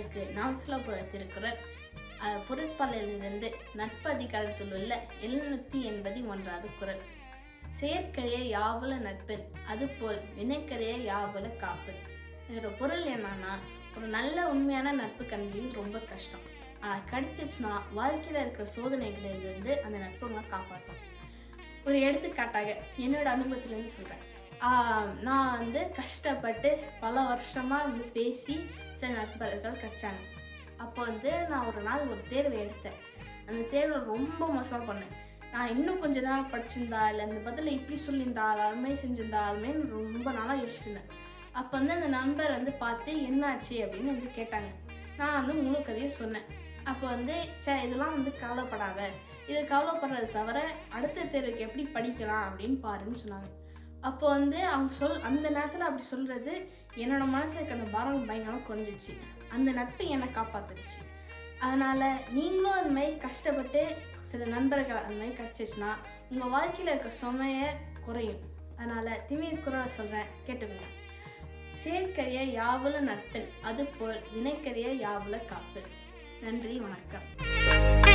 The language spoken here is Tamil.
அதற்கு நான் சொல்ல போகிற திருக்குறள் பொருட்பாலிலிருந்து நட்பு அதிகாரத்தில் உள்ள 781வது குறள். செயற்கரிய யாவுல நட்பன் அதுபோல் வினைக்கரிய யாவுல காப்பன். இதோட பொருள் என்னன்னா, ஒரு நல்ல உண்மையான நட்பு கண்பில் ரொம்ப கஷ்டம். ஆனால் கிடைச்சிச்சுன்னா வாழ்க்கையில் இருக்கிற சோதனைகளிலிருந்து அந்த நட்புங்களை காப்பாற்றும். ஒரு எடுத்துக்காட்டாக என்னோட அனுபவத்திலேருந்து சொல்கிறேன். நான் கஷ்டப்பட்டு பல வருஷமாக பேசி சில நண்பர்கள் கிடைச்சாங்க. அப்போ நான் ஒரு நாள் ஒரு தேர்வை எடுத்தேன். அந்த தேர்வில் ரொம்ப மோசமாக பண்ணேன். நான் இன்னும் கொஞ்ச நாள் படிச்சிருந்தா இல்லை அந்த பதில் இப்படி சொல்லியிருந்தா அதுமாதிரி செஞ்சிருந்தா அதுமாரி ரொம்ப நாளாக யோசிச்சிருந்தேன். அப்போ அந்த நண்பர் பார்த்து என்னாச்சு அப்படின்னு கேட்டாங்க. நான் முழு கதையை சொன்னேன். அப்போ இதெல்லாம் கவலைப்படாத, இது கவலைப்படுறது தவிர அடுத்த தேர்வுக்கு எப்படி படிக்கலாம் அப்படின்னு பாருன்னு சொன்னாங்க. அப்போ அவங்க அந்த நேரத்தில் அப்படி சொல்கிறது என்னோட மனசுக்கு அந்த பாரம் பயங்கரமாக குறைஞ்சிச்சு. அந்த நட்பு என்னை காப்பாற்றுச்சு. அதனால் நீங்களும் அது மாதிரி கஷ்டப்பட்டு சில நண்பர்கள் அந்த மாதிரி கிடச்சிச்சுன்னா உங்கள் வாழ்க்கையில் இருக்க சுமையை குறையும். அதனால் திருக்குறளை சொல்கிறேன், கேட்டுக்கோங்க. செயற்கரிய யாவுல நட்பன் அதுபோல் வினைக்கரிய யாவுல காப்பு. நன்றி, வணக்கம்.